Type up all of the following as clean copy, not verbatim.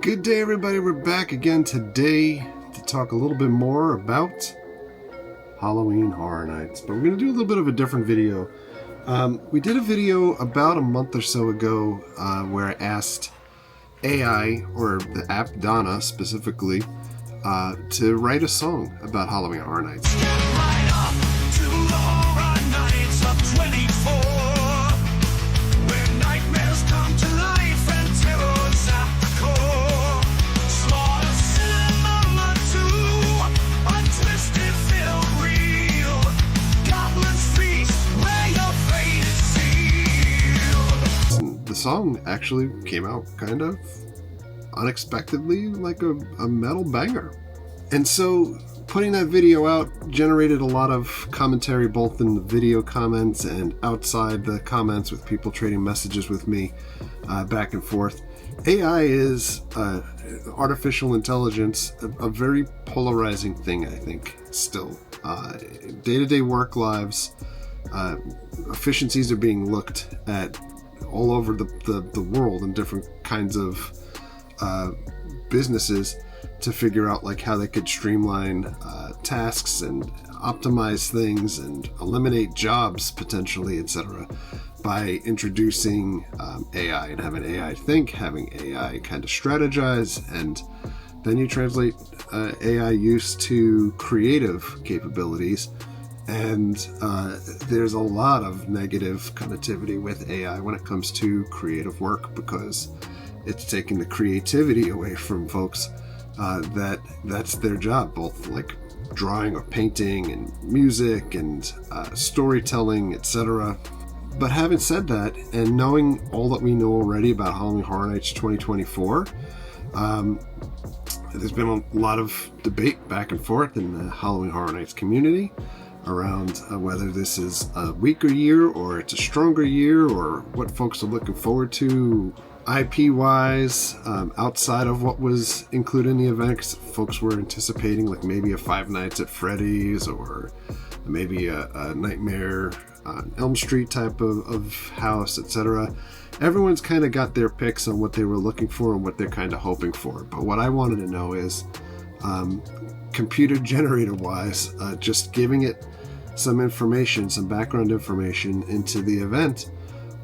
Good day, everybody. We're back again today to talk a little bit more about Halloween Horror Nights. But we're going to do a little bit of a different video. We did a video about a month or so ago where I asked AI, or the app Donna specifically, to write a song about Halloween Horror Nights. Right up to the horror nights of 24, where nightmares come to life and terror's at the core. Slaughter cinema too, a twisted film reel. Goblins feast where your fate is sealed. The song actually came out kind of unexpectedly like a metal banger. And so putting that video out generated a lot of commentary, both in the video comments and outside the comments, with people trading messages with me back and forth. AI is artificial intelligence, a very polarizing thing, I think, still. Day-to-day work lives, efficiencies are being looked at all over the world in different kinds of businesses to figure out like how they could streamline tasks and optimize things and eliminate jobs potentially, etc., by introducing AI and having AI think, having AI kind of strategize, and then you translate AI use to creative capabilities. And there's a lot of negative connectivity with AI when it comes to creative work, because it's taking the creativity away from folks that's their job, both like drawing or painting and music and storytelling, etc. But having said that, and knowing all that we know already about Halloween Horror Nights 2024, there's been a lot of debate back and forth in the Halloween Horror Nights community around whether this is a weaker year or it's a stronger year, or what folks are looking forward to IP-wise, outside of what was included in the event. 'Cause folks were anticipating like maybe a Five Nights at Freddy's, or maybe a Nightmare on Elm Street type of house, etc. Everyone's kind of got their picks on what they were looking for and what they're kind of hoping for. But what I wanted to know is, computer generator wise, just giving it some information, some background information into the event,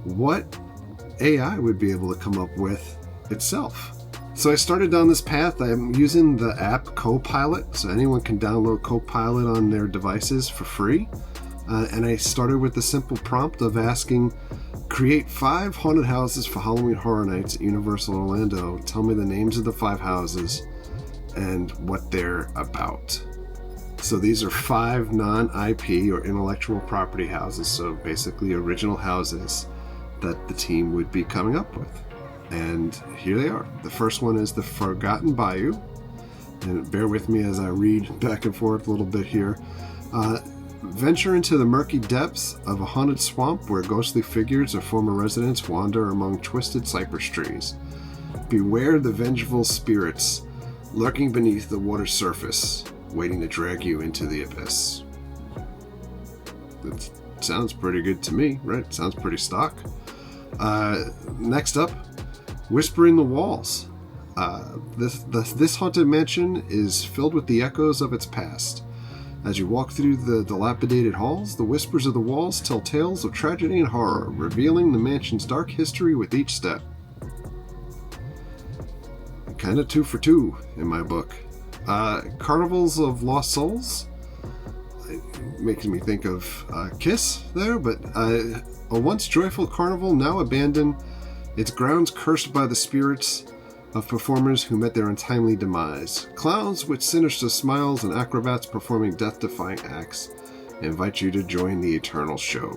what AI would be able to come up with itself. So I started down this path. I'm using the app Copilot, so anyone can download Copilot on their devices for free. And I started with the simple prompt of asking, create 5 haunted houses for Halloween Horror Nights at Universal Orlando. Tell me the names of the 5 houses and what they're about. So these are 5 non-IP or intellectual property houses, so basically original houses that the team would be coming up with. And here they are. The first one is the Forgotten Bayou. And bear with me as I read back and forth a little bit here. Venture into the murky depths of a haunted swamp where ghostly figures of former residents wander among twisted cypress trees. Beware the vengeful spirits lurking beneath the water's surface, waiting to drag you into the abyss. That sounds pretty good to me, right? Sounds pretty stock. Next up, Whisper in the Walls. This haunted mansion is filled with the echoes of its past. As you walk through the dilapidated halls, the whispers of the walls tell tales of tragedy and horror, revealing the mansion's dark history with each step. Kind of 2 for 2 in my book. Carnivals of Lost Souls. Making me think of Kiss there, but a once joyful carnival now abandoned, its grounds cursed by the spirits of performers who met their untimely demise. Clowns with sinister smiles and acrobats performing death-defying acts invite you to join the eternal show.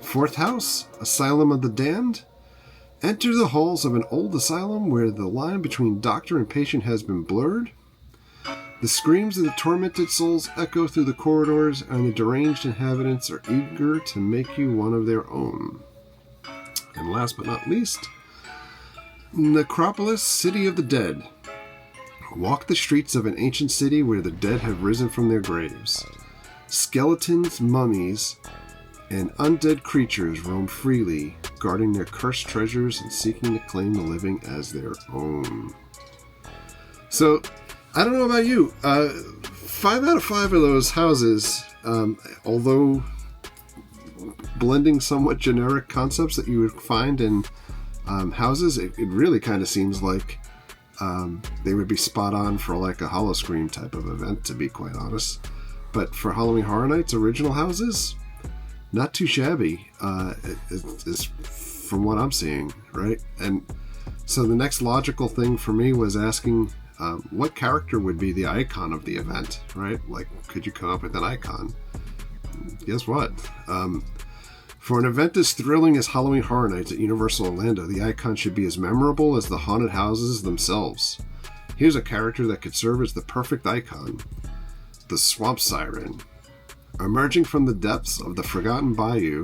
4th house, Asylum of the Damned. Enter the halls of an old asylum where the line between doctor and patient has been blurred. The screams of the tormented souls echo through the corridors, and the deranged inhabitants are eager to make you one of their own. And last but not least, Necropolis, City of the Dead. Walk the streets of an ancient city where the dead have risen from their graves. Skeletons, mummies, and undead creatures roam freely, guarding their cursed treasures and seeking to claim the living as their own. So, I don't know about you. 5 out of 5 of those houses, although blending somewhat generic concepts that you would find in houses, it really kind of seems like they would be spot on for like a Howl-O-Scream type of event, to be quite honest. But for Halloween Horror Nights original houses, not too shabby, is from what I'm seeing, right? And so the next logical thing for me was asking, what character would be the icon of the event, right? Like, could you come up with an icon? Guess what? For an event as thrilling as Halloween Horror Nights at Universal Orlando, the icon should be as memorable as the haunted houses themselves. Here's a character that could serve as the perfect icon. The Swamp Siren. Emerging from the depths of the Forgotten Bayou,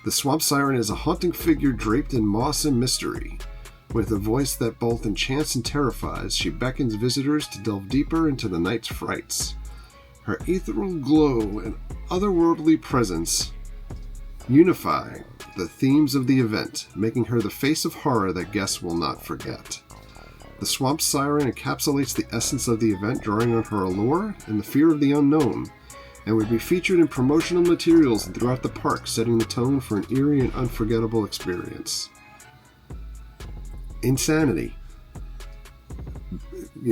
the Swamp Siren is a haunting figure draped in moss and mystery. With a voice that both enchants and terrifies, she beckons visitors to delve deeper into the night's frights. Her ethereal glow and otherworldly presence unify the themes of the event, making her the face of horror that guests will not forget. The Swamp Siren encapsulates the essence of the event, drawing on her allure and the fear of the unknown, and would be featured in promotional materials throughout the park, setting the tone for an eerie and unforgettable experience. Insanity.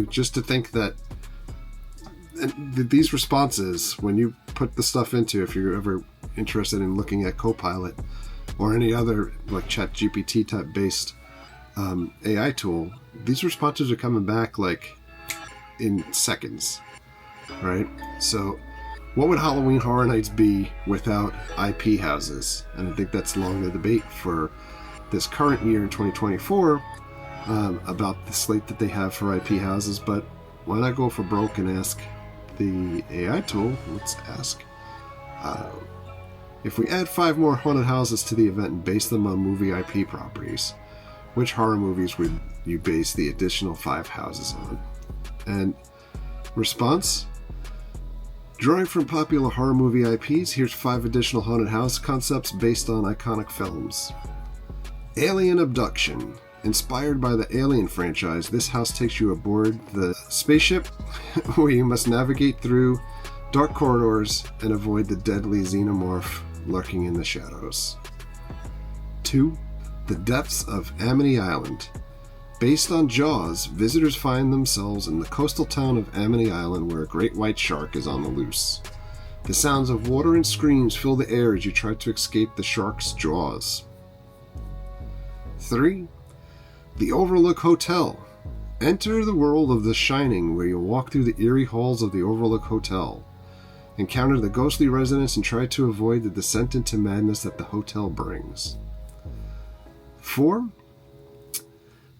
Just to think that these responses, when you put the stuff into, if you're ever interested in looking at Copilot or any other like ChatGPT type based AI tool, these responses are coming back like in seconds, right? So what would Halloween Horror Nights be without IP houses? And I think that's long the debate for this current year in 2024 about the slate that they have for IP houses. But why not go for broke and ask the AI tool? Let's ask, if we add 5 more haunted houses to the event and base them on movie IP properties, which horror movies would you base the additional 5 houses on? And response? Drawing from popular horror movie IPs, here's 5 additional haunted house concepts based on iconic films. Alien Abduction. Inspired by the Alien franchise, this house takes you aboard the spaceship where you must navigate through dark corridors and avoid the deadly xenomorph lurking in the shadows. 2. The Depths of Amity Island. Based on Jaws, visitors find themselves in the coastal town of Amity Island where a great white shark is on the loose. The sounds of water and screams fill the air as you try to escape the shark's jaws. 3. The Overlook Hotel. Enter the world of The Shining, where you'll walk through the eerie halls of the Overlook Hotel, encounter the ghostly residents, and try to avoid the descent into madness that the hotel brings. 4.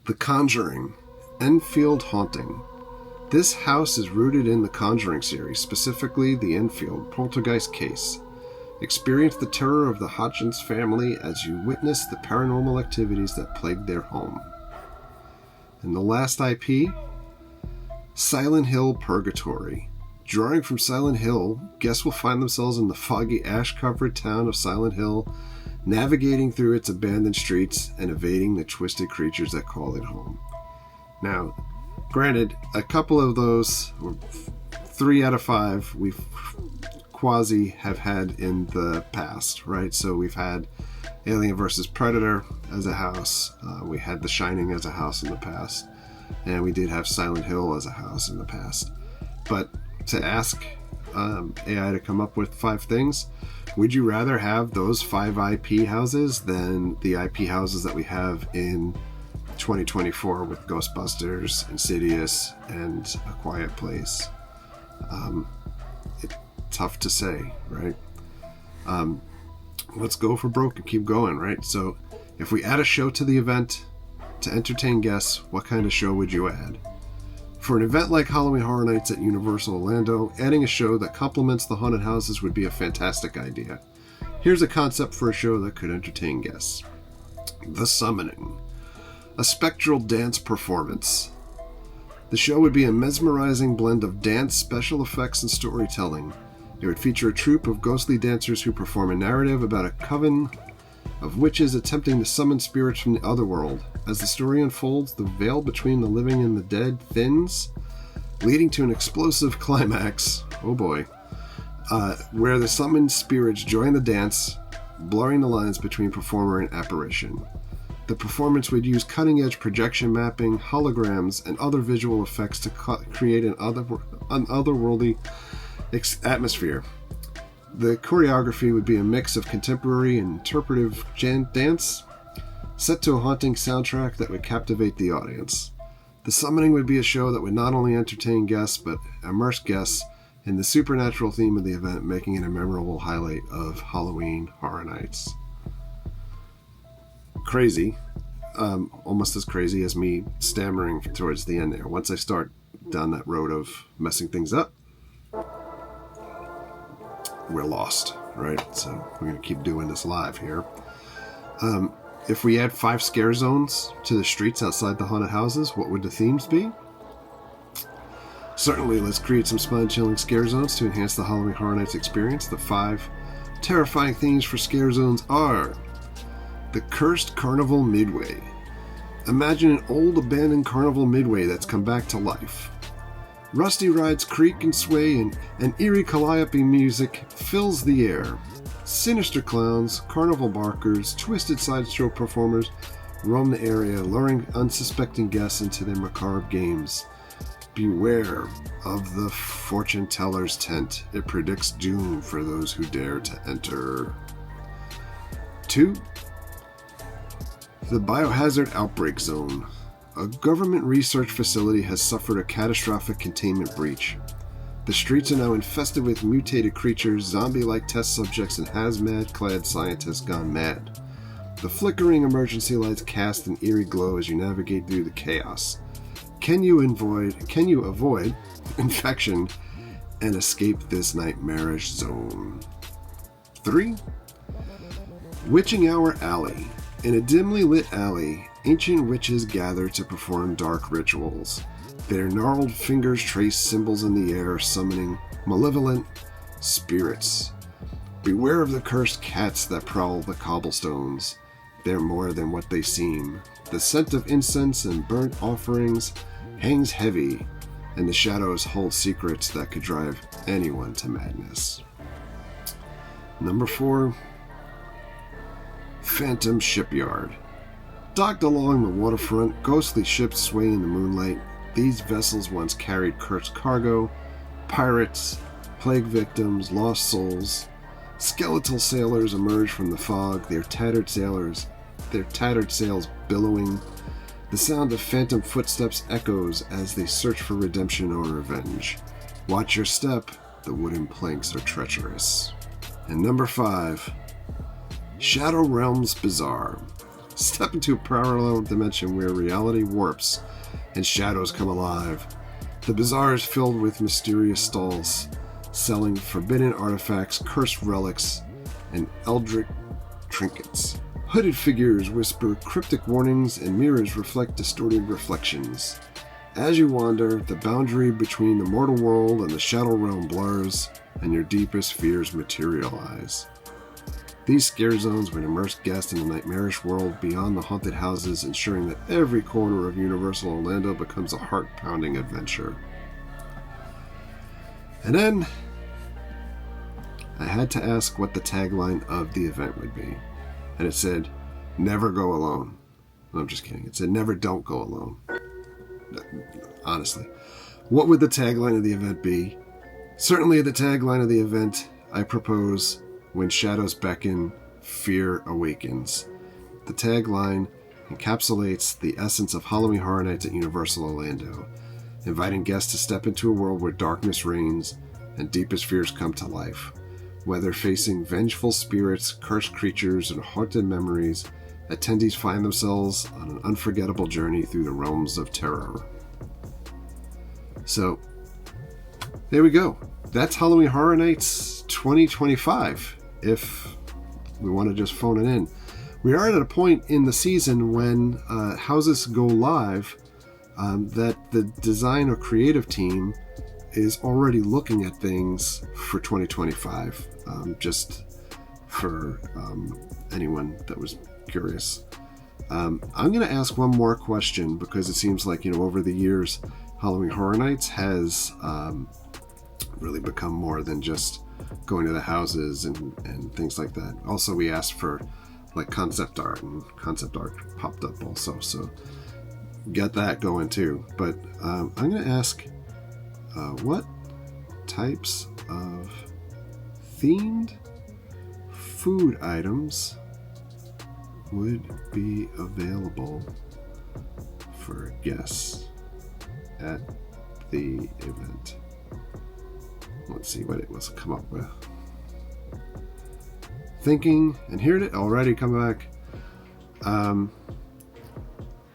The Conjuring. Enfield Haunting. This house is rooted in the Conjuring series, specifically the Enfield poltergeist case. Experience the terror of the Hodgins family as you witness the paranormal activities that plague their home. And the last IP, Silent Hill Purgatory. Drawing from Silent Hill, guests will find themselves in the foggy, ash-covered town of Silent Hill, navigating through its abandoned streets and evading the twisted creatures that call it home. Now, granted, a couple of those, 3 out of 5, we've quasi have had in the past, right? So we've had Alien vs. Predator as a house, we had The Shining as a house in the past, and we did have Silent Hill as a house in the past. But to ask AI to come up with 5 things, would you rather have those 5 IP houses than the IP houses that we have in 2024 with Ghostbusters, Insidious, and A Quiet Place? Tough to say, right? Let's go for broke and keep going, right? So if we add a show to the event to entertain guests, what kind of show would you add? For an event like Halloween Horror Nights at Universal Orlando, adding a show that complements the haunted houses would be a fantastic idea. Here's a concept for a show that could entertain guests. The Summoning. A spectral dance performance. The show would be a mesmerizing blend of dance, special effects, and storytelling. It would feature a troupe of ghostly dancers who perform a narrative about a coven of witches attempting to summon spirits from the other world. As the story unfolds, the veil between the living and the dead thins, leading to an explosive climax, oh boy, where the summoned spirits join the dance, blurring the lines between performer and apparition. The performance would use cutting-edge projection mapping, holograms, and other visual effects to create an otherworldly atmosphere. The choreography would be a mix of contemporary and interpretive dance, set to a haunting soundtrack that would captivate the audience. The summoning would be a show that would not only entertain guests, but immerse guests in the supernatural theme of the event, making it a memorable highlight of Halloween Horror Nights. Crazy. Almost as crazy as me stammering towards the end there. Once I start down that road of messing things up, we're lost, right? So we're going to keep doing this live here. If we add 5 scare zones to the streets outside the haunted houses, what would the themes be? Certainly, let's create some spine-chilling scare zones to enhance the Halloween Horror Nights experience. The 5 terrifying themes for scare zones are: the Cursed Carnival Midway. Imagine an old abandoned carnival midway that's come back to life. Rusty rides creak and sway, and eerie calliope music fills the air. Sinister clowns, carnival barkers, twisted sideshow performers roam the area, luring unsuspecting guests into their macabre games. Beware of the fortune teller's tent. It predicts doom for those who dare to enter. 2. The Biohazard Outbreak Zone. A government research facility has suffered a catastrophic containment breach. The streets are now infested with mutated creatures, zombie-like test subjects, and hazmat-clad scientists gone mad. The flickering emergency lights cast an eerie glow as you navigate through the chaos. Can you avoid infection and escape this nightmarish zone? 3. Witching Hour Alley. In a dimly lit alley, ancient witches gather to perform dark rituals. Their gnarled fingers trace symbols in the air, summoning malevolent spirits. Beware of the cursed cats that prowl the cobblestones. They're more than what they seem. The scent of incense and burnt offerings hangs heavy, and the shadows hold secrets that could drive anyone to madness. Number 4. Phantom Shipyard. Docked along the waterfront, ghostly ships sway in the moonlight. These vessels once carried cursed cargo, pirates, plague victims, lost souls. Skeletal sailors emerge from the fog, their tattered sails billowing. The sound of phantom footsteps echoes as they search for redemption or revenge. Watch your step, the wooden planks are treacherous. And number 5, Shadow Realms Bazaar. Step into a parallel dimension where reality warps and shadows come alive. The bazaar is filled with mysterious stalls, selling forbidden artifacts, cursed relics, and eldritch trinkets. Hooded figures whisper cryptic warnings, and mirrors reflect distorted reflections. As you wander, the boundary between the mortal world and the shadow realm blurs, and your deepest fears materialize. These scare zones would immerse guests in a nightmarish world beyond the haunted houses, ensuring that every corner of Universal Orlando becomes a heart-pounding adventure. And then, I had to ask what the tagline of the event would be. And it said, "Never go alone." No, I'm just kidding. It said, "Never don't go alone." Honestly. What would the tagline of the event be? Certainly the tagline of the event, I propose, "When shadows beckon, fear awakens." The tagline encapsulates the essence of Halloween Horror Nights at Universal Orlando, inviting guests to step into a world where darkness reigns and deepest fears come to life. Whether facing vengeful spirits, cursed creatures, and haunted memories, attendees find themselves on an unforgettable journey through the realms of terror. So, there we go. That's Halloween Horror Nights 2025, if we want to just phone it in. We are at a point in the season when houses go live that the design or creative team is already looking at things for 2025, just for anyone that was curious. I'm going to ask one more question, because it seems like, over the years, Halloween Horror Nights has really become more than just going to the houses and things like that. Also, we asked for like concept art, and concept art popped up also, so get that going too. But I'm going to ask, what types of themed food items would be available for guests at the event? Let's see what it was come up with. Thinking, and here it already come back.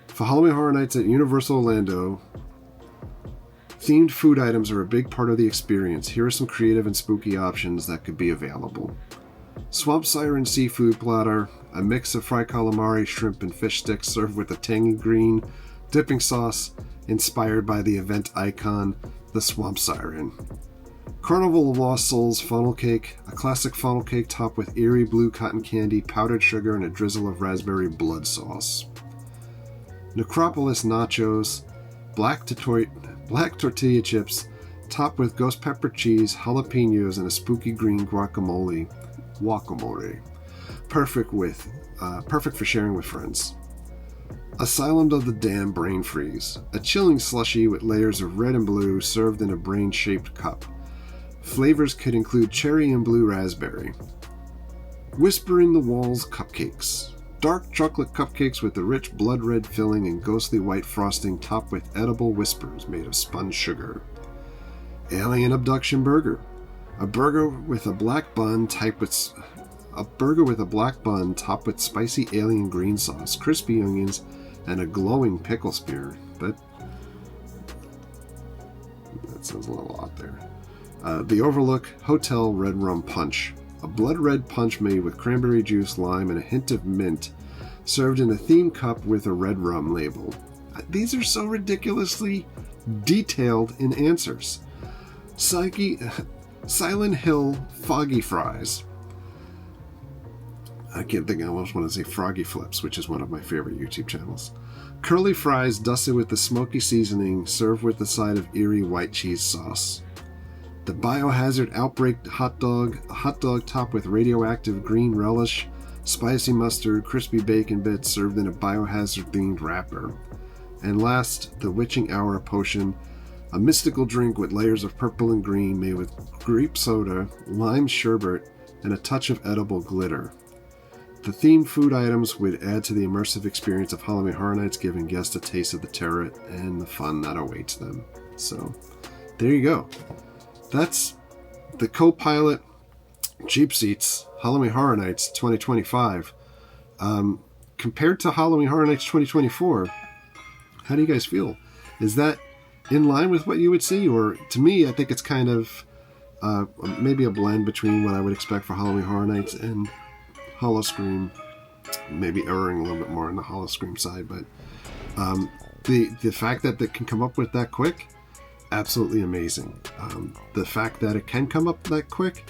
For Halloween Horror Nights at Universal Orlando, themed food items are a big part of the experience. Here are some creative and spooky options that could be available. Swamp Siren seafood platter, a mix of fried calamari, shrimp, and fish sticks served with a tangy green dipping sauce inspired by the event icon, the Swamp Siren. Carnival of Lost Souls funnel cake, a classic funnel cake topped with eerie blue cotton candy, powdered sugar, and a drizzle of raspberry blood sauce. Necropolis nachos, black tortilla chips, topped with ghost pepper cheese, jalapenos, and a spooky green guacamole. Perfect for sharing with friends. Asylum of the Damned Brain Freeze, a chilling slushie with layers of red and blue served in a brain-shaped cup. Flavors could include cherry and blue raspberry. Whisper in the Walls cupcakes, dark chocolate cupcakes with a rich blood red filling and ghostly white frosting topped with edible whispers made of spun sugar. Alien Abduction Burger, a burger with a black bun topped with spicy alien green sauce, crispy onions, and a glowing pickle spear. That sounds a little odd there. The Overlook Hotel Red Rum Punch, a blood red punch made with cranberry juice, lime, and a hint of mint, served in a themed cup with a red rum label. These are so ridiculously detailed in answers. Silent Hill Foggy Fries. I can't think, I almost want to say Froggy Flips, which is one of my favorite YouTube channels. Curly fries dusted with the smoky seasoning, served with a side of eerie white cheese sauce. The Biohazard Outbreak hot dog, a hot dog topped with radioactive green relish, spicy mustard, crispy bacon bits served in a biohazard-themed wrapper. And last, the Witching Hour Potion, a mystical drink with layers of purple and green made with grape soda, lime sherbet, and a touch of edible glitter. The themed food items would add to the immersive experience of Halloween Horror Nights, giving guests a taste of the terror and the fun that awaits them. So, there you go. That's the co-pilot Cheap Seats Halloween Horror Nights 2025. Compared to Halloween Horror Nights 2024, how do you guys feel? Is that in line with what you would see? Or to me, I think it's kind of maybe a blend between what I would expect for Halloween Horror Nights and Howl-O-Scream, maybe erring a little bit more on the Howl-O-Scream side. But the fact that they can come up with that quick, absolutely amazing. The fact that it can come up that quick,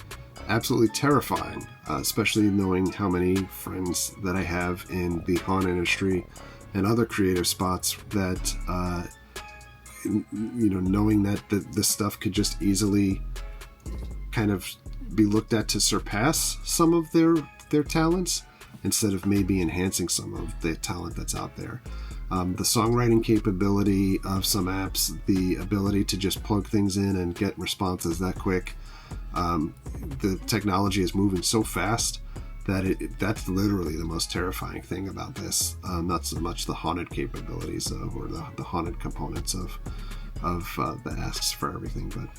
absolutely terrifying, especially knowing how many friends that I have in the haunt industry and other creative spots that, knowing that this stuff could just easily kind of be looked at to surpass some of their talents instead of maybe enhancing some of the talent that's out there. The songwriting capability of some apps, the ability to just plug things in and get responses that quick. The technology is moving so fast that that's literally the most terrifying thing about this. Not so much the haunted capabilities or the haunted components of the asks for everything. But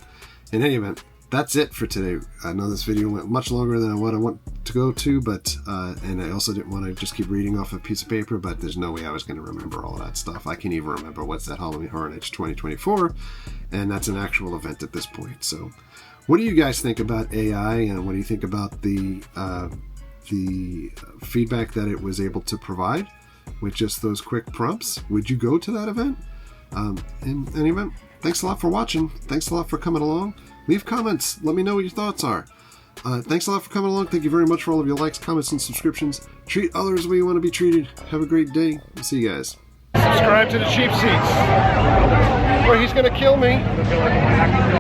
in any event, that's it for today. I know this video went much longer than what I want to go to, but and I also didn't want to just keep reading off a piece of paper, but there's no way I was going to remember all of that stuff. I can't even remember what's that Halloween Horror Nights 2024, and that's an actual event at this point. So what do you guys think about AI, and what do you think about the feedback that it was able to provide with just those quick prompts? Would you go to that event? In any event, Thanks a lot for watching. Thanks a lot for coming along. Leave comments. Let me know what your thoughts are. Thanks a lot for coming along. Thank you very much for all of your likes, comments, and subscriptions. Treat others the way you want to be treated. Have a great day. We'll see you guys. Subscribe to the cheap seats, or he's going to kill me.